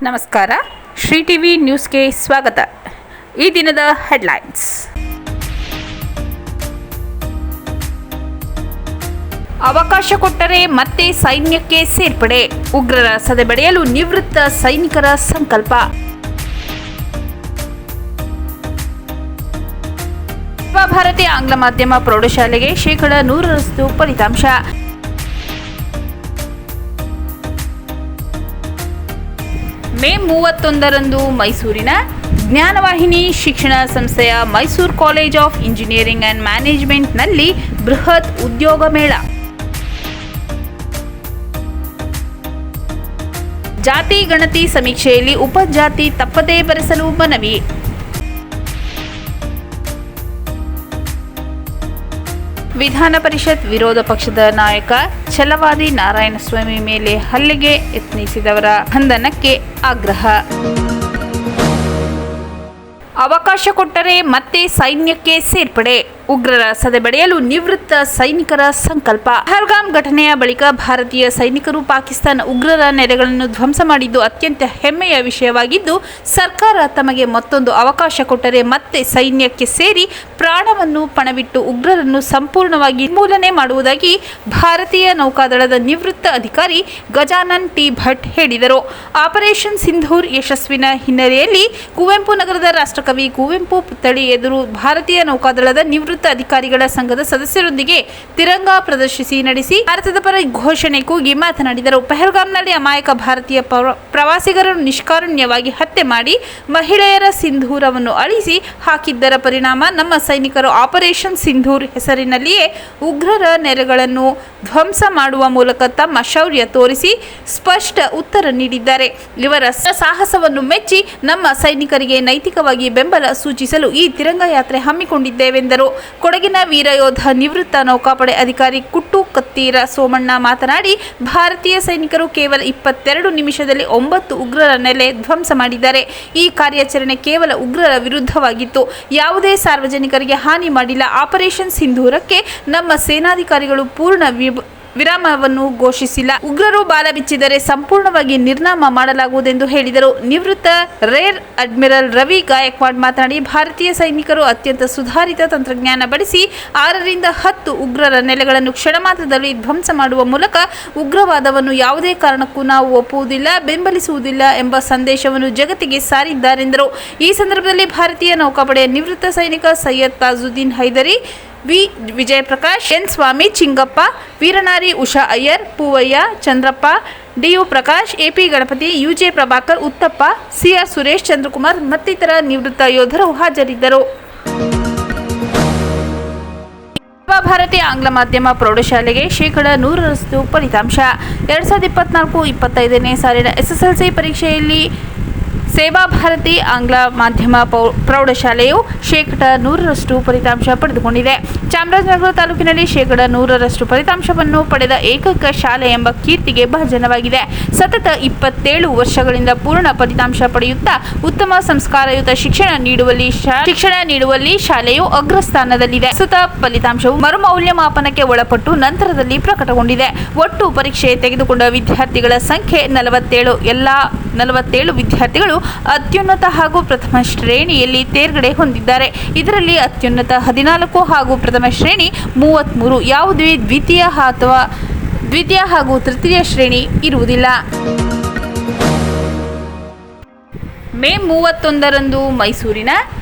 ನಮಸ್ಕಾರ. ಶ್ರೀ ಟಿವಿ ನ್ಯೂಸ್ಗೆ ಸ್ವಾಗತ. ಈ ದಿನದ ಹೆಡ್ಲೈನ್ಸ್. ಅವಕಾಶ ಕೊಟ್ಟರೆ ಮತ್ತೆ ಸೈನ್ಯಕ್ಕೆ ಸೇರ್ಪಡೆ, ಉಗ್ರರ ಸದೆಬಡಿಯಲು ನಿವೃತ್ತ ಸೈನಿಕರ ಸಂಕಲ್ಪ. ಭಾರತಿ ಆಂಗ್ಲ ಮಾಧ್ಯಮ ಪ್ರೌಢಶಾಲೆಗೆ 100% ಫಲಿತಾಂಶ. ಮೇ 31ರಂದು ಮೈಸೂರಿನ ಜ್ಞಾನವಾಹಿನಿ ಶಿಕ್ಷಣ ಸಂಸ್ಥೆಯ Mysuru college of engineering and ಮ್ಯಾನೇಜ್ಮೆಂಟ್ನಲ್ಲಿ ಬೃಹತ್ ಉದ್ಯೋಗ ಮೇಳ. ಜಾತಿ ಗಣತಿ ಸಮೀಕ್ಷೆಯಲ್ಲಿ ಉಪಜಾತಿ ತಪ್ಪದೇ ಬರೆಸಲು ಮನವಿ. ವಿಧಾನ ಪರಿಷತ್ ವಿರೋಧ ಪಕ್ಷದ ನಾಯಕ ಛಲವಾದಿ ನಾರಾಯಣಸ್ವಾಮಿ ಮೇಲೆ ಹಲ್ಲೆಗೆ ಯತ್ನಿಸಿದವರ ಬಂಧನಕ್ಕೆ ಆಗ್ರಹ. ಅವಕಾಶ ಕೊಟ್ಟರೆ ಮತ್ತೆ ಸೈನ್ಯಕ್ಕೆ ಸೇರ್ಪಡೆ, ಉಗ್ರರ ಸದೆಬಡಿಯಲು ನಿವೃತ್ತ ಸೈನಿಕರ ಸಂಕಲ್ಪ. ಪಹಲ್ಗಾಮ್ ಘಟನೆಯ ಬಳಿಕ ಭಾರತೀಯ ಸೈನಿಕರು ಪಾಕಿಸ್ತಾನ ಉಗ್ರರ ನೆಲೆಗಳನ್ನು ಧ್ವಂಸ ಮಾಡಿದ್ದು ಅತ್ಯಂತ ಹೆಮ್ಮೆಯ ವಿಷಯವಾಗಿದ್ದು, ಸರ್ಕಾರ ತಮಗೆ ಮತ್ತೊಂದು ಅವಕಾಶ ಕೊಟ್ಟರೆ ಮತ್ತೆ ಸೈನ್ಯಕ್ಕೆ ಸೇರಿ ಪ್ರಾಣವನ್ನು ಪಣವಿಟ್ಟು ಉಗ್ರರನ್ನು ಸಂಪೂರ್ಣವಾಗಿ ನಿರ್ಮೂಲನೆ ಮಾಡುವುದಾಗಿ ಭಾರತೀಯ ನೌಕಾದಳದ ನಿವೃತ್ತ ಅಧಿಕಾರಿ ಗಜಾನನ್ ಟಿ ಭಟ್ ಹೇಳಿದರು. ಆಪರೇಷನ್ ಸಿಂಧೂರ್ ಯಶಸ್ವಿನ ಹಿನ್ನೆಲೆಯಲ್ಲಿ ಕುವೆಂಪು ನಗರದ ರಾಷ್ಟ್ರಕವಿ ಕುವೆಂಪು ಪುತ್ಥಳಿ ಎದುರು ಭಾರತೀಯ ನೌಕಾದಳದ ನಿವೃತ್ತ ಅಧಿಕಾರಿಗಳ ಸಂಘದ ಸದಸ್ಯರೊಂದಿಗೆ ತಿರಂಗ ಪ್ರದರ್ಶಿಸಿ ನಡೆಸಿ ಭಾರತದ ಪರ ಘೋಷಣೆ ಕೂಗಿ ಮಾತನಾಡಿದರು. ಪಹಲ್ಗಾಮ್ನಲ್ಲಿ ಅಮಾಯಕ ಭಾರತೀಯ ಪ್ರವಾಸಿಗರನ್ನು ನಿಷ್ಕಾರುಣ್ಯವಾಗಿ ಹತ್ಯೆ ಮಾಡಿ ಮಹಿಳೆಯರ ಸಿಂಧೂರವನ್ನು ಅಳಿಸಿ ಹಾಕಿದ್ದರ ಪರಿಣಾಮ ನಮ್ಮ ಸೈನಿಕರು ಆಪರೇಷನ್ ಸಿಂಧೂರ್ ಹೆಸರಿನಲ್ಲಿಯೇ ಉಗ್ರರ ನೆಲೆಗಳನ್ನು ಧ್ವಂಸ ಮಾಡುವ ಮೂಲಕ ತಮ್ಮ ಶೌರ್ಯ ತೋರಿಸಿ ಸ್ಪಷ್ಟ ಉತ್ತರ ನೀಡಿದ್ದಾರೆ. ಇವರ ಸಾಹಸವನ್ನು ಮೆಚ್ಚಿ ನಮ್ಮ ಸೈನಿಕರಿಗೆ ನೈತಿಕವಾಗಿ ಬೆಂಬಲ ಸೂಚಿಸಲು ಈ ತಿರಂಗ ಯಾತ್ರೆ ಹಮ್ಮಿಕೊಂಡಿದ್ದೇವೆಂದರು. ಕೊಡಗಿನ ವೀರಯೋಧ ನಿವೃತ್ತ ನೌಕಾಪಡೆ ಅಧಿಕಾರಿ ಕುಟ್ಟು ಕತ್ತೀರ ಸೋಮಣ್ಣ ಮಾತನಾಡಿ, ಭಾರತೀಯ ಸೈನಿಕರು ಕೇವಲ 22 ನಿಮಿಷದಲ್ಲಿ 9 ಉಗ್ರರ ನೆಲೆ ಧ್ವಂಸ ಮಾಡಿದ್ದಾರೆ. ಈ ಕಾರ್ಯಾಚರಣೆ ಕೇವಲ ಉಗ್ರರ ವಿರುದ್ಧವಾಗಿತ್ತು, ಯಾವುದೇ ಸಾರ್ವಜನಿಕರಿಗೆ ಹಾನಿ ಮಾಡಿಲ್ಲ. ಆಪರೇಷನ್ ಸಿಂಧೂರಕ್ಕೆ ನಮ್ಮ ಸೇನಾಧಿಕಾರಿಗಳು ಪೂರ್ಣ ವಿರಾಮವನ್ನು ಘೋಷಿಸಿಲ್ಲ. ಉಗ್ರರು ಬಾಲ ಬಿಚ್ಚಿದರೆ ಸಂಪೂರ್ಣವಾಗಿ ನಿರ್ನಾಮ ಮಾಡಲಾಗುವುದೆಂದು ಹೇಳಿದರು. ನಿವೃತ್ತ ರೇರ್ ಅಡ್ಮಿರಲ್ ರವಿ ಗಾಯಕ್ವಾಡ್ ಮಾತನಾಡಿ, ಭಾರತೀಯ ಸೈನಿಕರು ಅತ್ಯಂತ ಸುಧಾರಿತ ತಂತ್ರಜ್ಞಾನ ಬಳಸಿ 6ರಿಂದ 10 ಉಗ್ರರ ನೆಲೆಗಳನ್ನು ಕ್ಷಣಮಾತ್ರದಲ್ಲಿ ಧ್ವಂಸ ಮಾಡುವ ಮೂಲಕ ಉಗ್ರವಾದವನ್ನು ಯಾವುದೇ ಕಾರಣಕ್ಕೂ ನಾವು ಒಪ್ಪುವುದಿಲ್ಲ, ಬೆಂಬಲಿಸುವುದಿಲ್ಲ ಎಂಬ ಸಂದೇಶವನ್ನು ಜಗತ್ತಿಗೆ ಸಾರಿದ್ದಾರೆಂದರು. ಈ ಸಂದರ್ಭದಲ್ಲಿ ಭಾರತೀಯ ನೌಕಾಪಡೆಯ ನಿವೃತ್ತ ಸೈನಿಕ ಸೈಯದ್ ತಾಜುದ್ದೀನ್ ಹೈದರಿ, ವಿ ವಿಜಯಪ್ರಕಾಶ್, ಎನ್ ಸ್ವಾಮಿ, ಚಿಂಗಪ್ಪ, ವೀರನಾರಿ, Usha Iyer, Poovaiah, Chandrappa, DU Prakash, AP Ganapathi, UJ Prabhakar, Uthappa, CR Suresh, Chandrakumar ಮತ್ತಿತರ ನಿವೃತ್ತ ಯೋಧರು ಹಾಜರಿದ್ದರು. ಭಾರತಿ ಆಂಗ್ಲ ಮಾಧ್ಯಮ ಪ್ರೌಢಶಾಲೆಗೆ 100% ಫಲಿತಾಂಶ. 2024-25ನೇ ಸಾಲಿನ SSLC ಪರೀಕ್ಷೆಯಲ್ಲಿ ಸೇವಾ ಭಾರತಿ ಆಂಗ್ಲ ಮಾಧ್ಯಮ ಪ್ರೌಢಶಾಲೆಯು 100% ಫಲಿತಾಂಶ ಪಡೆದುಕೊಂಡಿದೆ. ಚಾಮರಾಜನಗರ ತಾಲೂಕಿನಲ್ಲಿ 100% ಫಲಿತಾಂಶವನ್ನು ಪಡೆದ ಏಕೈಕ ಶಾಲೆ ಎಂಬ ಕೀರ್ತಿಗೆ ಭಾಜನವಾಗಿದೆ. ಸತತ 27 ವರ್ಷಗಳಿಂದ ಪೂರ್ಣ ಫಲಿತಾಂಶ ಪಡೆಯುತ್ತಾ ಉತ್ತಮ ಸಂಸ್ಕಾರಯುತ ಶಿಕ್ಷಣ ನೀಡುವಲ್ಲಿ ಶಾಲೆಯು ಅಗ್ರಸ್ಥಾನದಲ್ಲಿದೆ. ಪ್ರಸ್ತುತ ಫಲಿತಾಂಶವು ಮರುಮೌಲ್ಯಮಾಪನಕ್ಕೆ ಒಳಪಟ್ಟು ನಂತರದಲ್ಲಿ ಪ್ರಕಟಗೊಂಡಿದೆ. ಒಟ್ಟು ಪರೀಕ್ಷೆ ತೆಗೆದುಕೊಂಡ ವಿದ್ಯಾರ್ಥಿಗಳ ಸಂಖ್ಯೆ 47. ಎಲ್ಲ 47 ವಿದ್ಯಾರ್ಥಿಗಳು ಅತ್ಯುನ್ನತ ಹಾಗೂ ಪ್ರಥಮ ಶ್ರೇಣಿಯಲ್ಲಿ ತೇರ್ಗಡೆ ಹೊಂದಿದ್ದಾರೆ. ಇದರಲ್ಲಿ ಅತ್ಯುನ್ನತ 14 ಹಾಗೂ ಪ್ರಥಮ ಶ್ರೇಣಿ 33. ಯಾವುದೇ ದ್ವಿತೀಯ ಹಾಗೂ ತೃತೀಯ ಶ್ರೇಣಿ ಇರುವುದಿಲ್ಲ. ಮೇ 31ರಂದು ಮೈಸೂರಿನ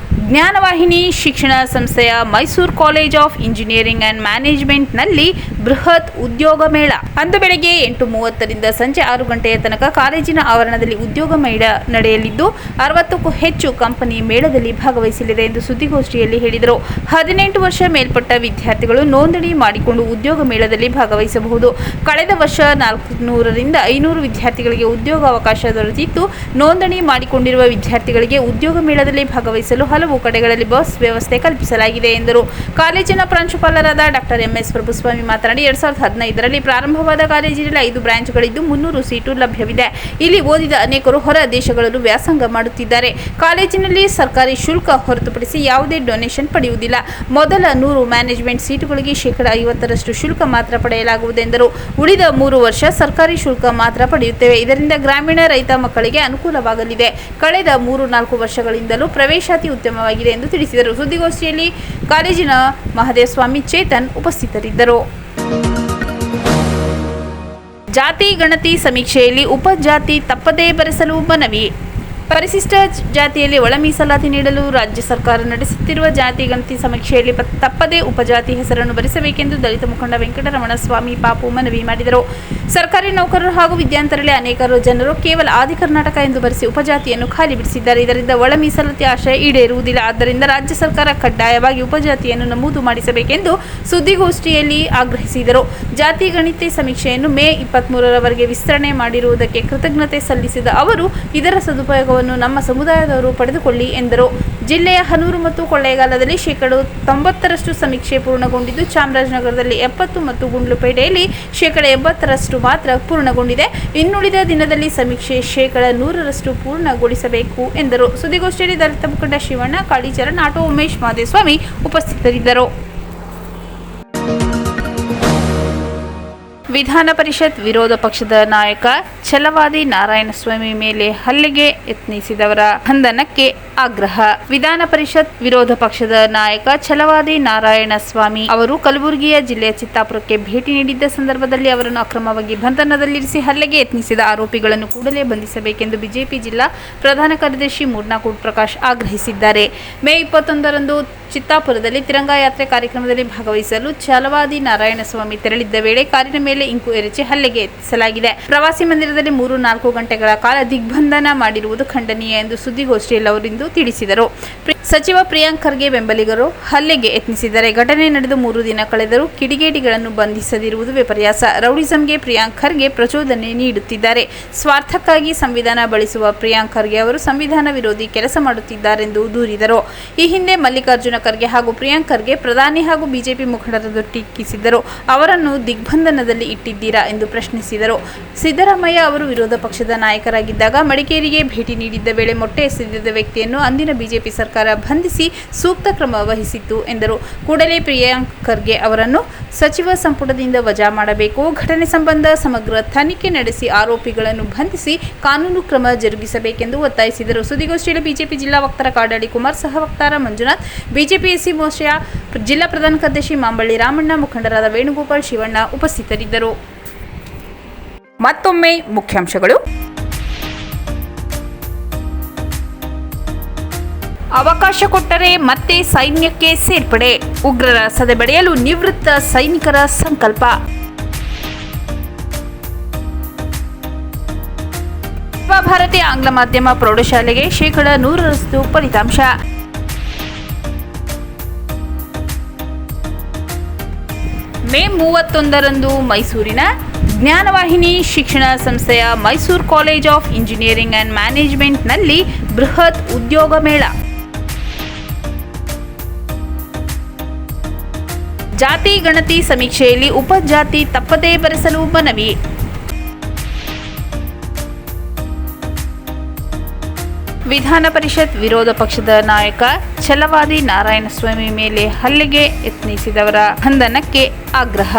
ಜ್ಞಾನವಾಹಿನಿ ಶಿಕ್ಷಣ ಸಂಸ್ಥೆಯ Mysuru college of engineering and ಮ್ಯಾನೇಜ್ಮೆಂಟ್ನಲ್ಲಿ ಬೃಹತ್ ಉದ್ಯೋಗ ಮೇಳ. ಅಂದು ಬೆಳಗ್ಗೆ 8:30ರಿಂದ ಸಂಜೆ 6 ಗಂಟೆಯ ತನಕ ಕಾಲೇಜಿನ ಆವರಣದಲ್ಲಿ ಉದ್ಯೋಗ ಮೇಳ ನಡೆಯಲಿದ್ದು 60ಕ್ಕೂ ಹೆಚ್ಚು ಕಂಪನಿ ಮೇಳದಲ್ಲಿ ಭಾಗವಹಿಸಲಿದೆ ಎಂದು ಸುದ್ದಿಗೋಷ್ಠಿಯಲ್ಲಿ ಹೇಳಿದರು. 18 ವರ್ಷ ಮೇಲ್ಪಟ್ಟ ವಿದ್ಯಾರ್ಥಿಗಳು ನೋಂದಣಿ ಮಾಡಿಕೊಂಡು ಉದ್ಯೋಗ ಮೇಳದಲ್ಲಿ ಭಾಗವಹಿಸಬಹುದು. ಕಳೆದ ವರ್ಷ 400ರಿಂದ 500 ವಿದ್ಯಾರ್ಥಿಗಳಿಗೆ ಉದ್ಯೋಗ ಅವಕಾಶ ದೊರೆತಿದ್ದು, ನೋಂದಣಿ ಮಾಡಿಕೊಂಡಿರುವ ವಿದ್ಯಾರ್ಥಿಗಳಿಗೆ ಉದ್ಯೋಗ ಮೇಳದಲ್ಲಿ ಭಾಗವಹಿಸಲು ಹಲವು ಹಲವು ಕಡೆಗಳಲ್ಲಿ ಬಸ್ ವ್ಯವಸ್ಥೆ ಕಲ್ಪಿಸಲಾಗಿದೆ ಎಂದರು. ಕಾಲೇಜಿನ ಪ್ರಾಂಶುಪಾಲರಾದ ಡಾಕ್ಟರ್ MS ಪ್ರಭುಸ್ವಾಮಿ ಮಾತನಾಡಿ 2015ರಲ್ಲಿ ಪ್ರಾರಂಭವಾದ ಕಾಲೇಜಿನಲ್ಲಿ 5 ಬ್ರಾಂಚ್ಗಳಿದ್ದು 300 ಸೀಟು ಲಭ್ಯವಿದೆ. ಇಲ್ಲಿ ಓದಿದ ಅನೇಕರು ಹೊರ ದೇಶಗಳಲ್ಲೂ ವ್ಯಾಸಂಗ ಮಾಡುತ್ತಿದ್ದಾರೆ. ಕಾಲೇಜಿನಲ್ಲಿ ಸರ್ಕಾರಿ ಶುಲ್ಕ ಹೊರತುಪಡಿಸಿ ಯಾವುದೇ ಡೊನೇಷನ್ ಪಡೆಯುವುದಿಲ್ಲ. ಮೊದಲ 100 ಮ್ಯಾನೇಜ್ಮೆಂಟ್ ಸೀಟುಗಳಿಗೆ 50% ಶುಲ್ಕ ಮಾತ್ರ ಪಡೆಯಲಾಗುವುದೆಂದರು. ಉಳಿದ 3 ವರ್ಷ ಸರ್ಕಾರಿ ಶುಲ್ಕ ಮಾತ್ರ ಪಡೆಯುತ್ತೇವೆ. ಇದರಿಂದ ಗ್ರಾಮೀಣ ರೈತ ಮಕ್ಕಳಿಗೆ ಅನುಕೂಲವಾಗಲಿದೆ. ಕಳೆದ 3-4 ವರ್ಷಗಳಿಂದಲೂ ಪ್ರವೇಶಾತಿ ಉತ್ತಮವಾಗಿದೆ ಎಂದು ತಿಳಿಸಿದರು. ಸುದ್ದಿಗೋಷ್ಠಿಯಲ್ಲಿ ಕಾಲೇಜಿನ ಮಹದೇವಸ್ವಾಮಿ, ಚೇತನ್ ಉಪಸ್ಥಿತರಿದ್ದರು. ಜಾತಿ ಗಣತಿ ಸಮೀಕ್ಷೆಯಲ್ಲಿ ಉಪಜಾತಿ ತಪ್ಪದೇ ಬರೆಸಲು ಮನವಿ. ಪರಿಶಿಷ್ಟ ಜಾತಿಯಲ್ಲಿ ಒಳ ಮೀಸಲಾತಿ ನೀಡಲು ರಾಜ್ಯ ಸರ್ಕಾರ ನಡೆಸುತ್ತಿರುವ ಜಾತಿ ಗಣತಿ ಸಮೀಕ್ಷೆಯಲ್ಲಿ ತಪ್ಪದೇ ಉಪಜಾತಿ ಹೆಸರನ್ನು ಬರೆಸಬೇಕೆಂದು ದಲಿತ ಮುಖಂಡ ವೆಂಕಟರಮಣ ಸ್ವಾಮಿ ಪಾಪು ಮನವಿ ಮಾಡಿದರು. ಸರ್ಕಾರಿ ನೌಕರರು ಹಾಗೂ ವಿದ್ಯಾರ್ಥಿಗಳಲ್ಲಿ ಅನೇಕ ಜನರು ಕೇವಲ ಆದಿ ಕರ್ನಾಟಕ ಎಂದು ಬರೆಸಿ ಉಪಜಾತಿಯನ್ನು ಖಾಲಿ ಬಿಡಿಸಿದ್ದಾರೆ. ಇದರಿಂದ ಒಳ ಮೀಸಲಾತಿ ಆಶಯ ಈಡೇರುವುದಿಲ್ಲ. ಆದ್ದರಿಂದ ರಾಜ್ಯ ಸರ್ಕಾರ ಕಡ್ಡಾಯವಾಗಿ ಉಪಜಾತಿಯನ್ನು ನಮೂದು ಮಾಡಿಸಬೇಕೆಂದು ಸುದ್ದಿಗೋಷ್ಠಿಯಲ್ಲಿ ಆಗ್ರಹಿಸಿದರು. ಜಾತಿ ಗಣತಿ ಸಮೀಕ್ಷೆಯನ್ನು ಮೇ 23ರವರೆಗೆ ವಿಸ್ತರಣೆ ಮಾಡಿರುವುದಕ್ಕೆ ಕೃತಜ್ಞತೆ ಸಲ್ಲಿಸಿದ ಅವರು, ಇದರ ಸದುಪಯೋಗ ನಮ್ಮ ಸಮುದಾಯದವರು ಪಡೆದುಕೊಳ್ಳಿ ಎಂದರು. ಜಿಲ್ಲೆಯ ಹನೂರು ಮತ್ತು ಕೊಳ್ಳೇಗಾಲದಲ್ಲಿ 90% ಸಮೀಕ್ಷೆ ಪೂರ್ಣಗೊಂಡಿದ್ದು, ಚಾಮರಾಜನಗರದಲ್ಲಿ 70 ಮತ್ತು ಗುಂಡ್ಲುಪೇಟೆಯಲ್ಲಿ 80% ಮಾತ್ರ ಪೂರ್ಣಗೊಂಡಿದೆ. ಇನ್ನುಳಿದ ದಿನದಲ್ಲಿ ಸಮೀಕ್ಷೆ 100% ಪೂರ್ಣಗೊಳಿಸಬೇಕು ಎಂದರು. ಸುದ್ದಿಗೋಷ್ಠಿಯಲ್ಲಿ ದಲಿತ ಮುಖಂಡ ಶಿವಣ್ಣ, ಕಾಳಿಚರಣ್, ಆಟೋ ಉಮೇಶ್, ಮಹದೇವಸ್ವಾಮಿ ಉಪಸ್ಥಿತರಿದ್ದರು. ವಿಧಾನ ಪರಿಷತ್ ವಿರೋಧ ಪಕ್ಷದ ನಾಯಕ ಛಲವಾದಿ ನಾರಾಯಣಸ್ವಾಮಿ ಮೇಲೆ ಹಲ್ಲೆಗೆ ಯತ್ನಿಸಿದವರ ಬಂಧನಕ್ಕೆ ಆಗ್ರಹ. ವಿಧಾನ ಪರಿಷತ್ ವಿರೋಧ ಪಕ್ಷದ ನಾಯಕ ಛಲವಾದಿ ನಾರಾಯಣಸ್ವಾಮಿ ಅವರು ಕಲಬುರಗಿಯ ಜಿಲ್ಲೆಯ ಚಿತ್ತಾಪುರಕ್ಕೆ ಭೇಟಿ ನೀಡಿದ್ದ ಸಂದರ್ಭದಲ್ಲಿ ಅವರನ್ನು ಅಕ್ರಮವಾಗಿ ಬಂಧನದಲ್ಲಿರಿಸಿ ಹಲ್ಲೆಗೆ ಯತ್ನಿಸಿದ ಆರೋಪಿಗಳನ್ನು ಕೂಡಲೇ ಬಂಧಿಸಬೇಕೆಂದು ಬಿಜೆಪಿ ಜಿಲ್ಲಾ ಪ್ರಧಾನ ಕಾರ್ಯದರ್ಶಿ ಮೂರ್ನಾಕೂಡ್ ಪ್ರಕಾಶ್ ಆಗ್ರಹಿಸಿದ್ದಾರೆ. ಮೇ 21ರಂದು ಚಿತ್ತಾಪುರದಲ್ಲಿ ತಿರಂಗಾ ಯಾತ್ರೆ ಕಾರ್ಯಕ್ರಮದಲ್ಲಿ ಭಾಗವಹಿಸಲು ಛಲವಾದಿ ನಾರಾಯಣಸ್ವಾಮಿ ತೆರಳಿದ್ದ ವೇಳೆ ಕಾರಿನ ಮೇಲೆ ಇಂಕು ಎರಚಿ ಹಲ್ಲೆಗೆ ಯತ್ನಿಸಲಾಗಿದೆ. ಪ್ರವಾಸಿ ಮಂದಿರದಲ್ಲಿ 3-4 ಗಂಟೆಗಳ ಕಾಲ ದಿಗ್ಬಂಧನ ಮಾಡಿರುವುದು ಖಂಡನೀಯ ಎಂದು ಸುದ್ದಿಗೋಷ್ಠಿಯಲ್ಲಿ ಅವರಿಂದು ತಿಳಿಸಿದರು. ಸಚಿವ ಪ್ರಿಯಾಂಕ್ ಖರ್ಗೆ ಬೆಂಬಲಿಗರು ಹಲ್ಲೆಗೆ ಯತ್ನಿಸಿದ್ದಾರೆ. ಘಟನೆ ನಡೆದು 3 ದಿನ ಕಳೆದರೂ ಕಿಡಿಗೇಡಿಗಳನ್ನು ಬಂಧಿಸದಿರುವುದು ವಿಪರ್ಯಾಸ. ರೌಡಿಸಂಗೆ ಪ್ರಿಯಾಂಕ್ ಖರ್ಗೆ ಪ್ರಚೋದನೆ ನೀಡುತ್ತಿದ್ದಾರೆ. ಸ್ವಾರ್ಥಕ್ಕಾಗಿ ಸಂವಿಧಾನ ಬಳಸುವ ಪ್ರಿಯಾಂಕ್ ಖರ್ಗೆ ಅವರು ಸಂವಿಧಾನ ವಿರೋಧಿ ಕೆಲಸ ಮಾಡುತ್ತಿದ್ದಾರೆಂದು ದೂರಿದರು. ಈ ಹಿಂದೆ ಮಲ್ಲಿಕಾರ್ಜುನ ಖರ್ಗೆ ಹಾಗೂ ಪ್ರಿಯಾಂಕ್ ಖರ್ಗೆ ಪ್ರಧಾನಿ ಹಾಗೂ ಬಿಜೆಪಿ ಮುಖಂಡರನ್ನು ಟೀಕಿಸಿದ್ದರು. ಅವರನ್ನು ದಿಗ್ಬಂಧನದಲ್ಲಿ ಇಟ್ಟಿದ್ದೀರಾ ಎಂದು ಪ್ರಶ್ನಿಸಿದರು. ಸಿದ್ದರಾಮಯ್ಯ ಅವರು ವಿರೋಧ ಪಕ್ಷದ ನಾಯಕರಾಗಿದ್ದಾಗ ಮಡಿಕೇರಿಗೆ ಭೇಟಿ ನೀಡಿದ್ದ ವೇಳೆ ಮೊಟ್ಟೆ ಎಸೆದಿದ್ದ ವ್ಯಕ್ತಿಯನ್ನು ಅಂದಿನ ಬಿಜೆಪಿ ಸರ್ಕಾರ ಬಂಧಿಸಿ ಸೂಕ್ತ ಕ್ರಮ ವಹಿಸಿತ್ತು ಎಂದರು. ಕೂಡಲೇ ಪ್ರಿಯಾಂಕ್ ಖರ್ಗೆ ಅವರನ್ನು ಸಚಿವ ಸಂಪುಟದಿಂದ ವಜಾ ಮಾಡಬೇಕು. ಘಟನೆ ಸಂಬಂಧ ಸಮಗ್ರ ತನಿಖೆ ನಡೆಸಿ ಆರೋಪಿಗಳನ್ನು ಬಂಧಿಸಿ ಕಾನೂನು ಕ್ರಮ ಜರುಗಿಸಬೇಕೆಂದು ಒತ್ತಾಯಿಸಿದರು. ಸುದ್ದಿಗೋಷ್ಠಿಯಲ್ಲಿ ಬಿಜೆಪಿ ಜಿಲ್ಲಾ ವಕ್ತಾರ ಕಾಡಾಡಿ ಕುಮಾರ್, ಸಹ ವಕ್ತಾರ ಮಂಜುನಾಥ್, ಬಿಜೆಪಿ ಎಸ್ಸಿ ಮೋರ್ಚಾ ಜಿಲ್ಲಾ ಪ್ರಧಾನ ಕಾರ್ಯದರ್ಶಿ ಮಾಂಬಳ್ಳಿ ರಾಮಣ್ಣ, ಮುಖಂಡರಾದ ವೇಣುಗೋಪಾಲ್, ಶಿವಣ್ಣ ಉಪಸ್ಥಿತರಿದ್ದರು. ಮತ್ತೊಮ್ಮೆ ಮುಖ್ಯಾಂಶಗಳು. ಅವಕಾಶ ಕೊಟ್ಟರೆ ಮತ್ತೆ ಸೈನ್ಯಕ್ಕೆ ಸೇರ್ಪಡೆ, ಉಗ್ರರ ಸದೆಬಡಿಯಲು ನಿವೃತ್ತ ಸೈನಿಕರ ಸಂಕಲ್ಪ. ಭಾರತೀಯ ಆಂಗ್ಲ ಮಾಧ್ಯಮ ಪ್ರೌಢಶಾಲೆಗೆ 100% ಫಲಿತಾಂಶ. ಮೇ 31ರಂದು ಮೈಸೂರಿನ ಜ್ಞಾನವಾಹಿನಿ ಶಿಕ್ಷಣ ಸಂಸ್ಥೆಯ Mysuru college of engineering and ಮ್ಯಾನೇಜ್ಮೆಂಟ್ನಲ್ಲಿ ಬೃಹತ್ ಉದ್ಯೋಗ ಮೇಳ. ಜಾತಿ ಗಣತಿ ಸಮೀಕ್ಷೆಯಲ್ಲಿ ಉಪಜಾತಿ ತಪ್ಪದೇ ಬರೆಸಲು ಮನವಿ. ವಿಧಾನ ಪರಿಷತ್ ವಿರೋಧ ಪಕ್ಷದ ನಾಯಕ ಛಲವಾದಿ ನಾರಾಯಣಸ್ವಾಮಿ ಮೇಲೆ ಹಲ್ಲೆಗೆ ಯತ್ನಿಸಿದವರ ಬಂಧನಕ್ಕೆ ಆಗ್ರಹ.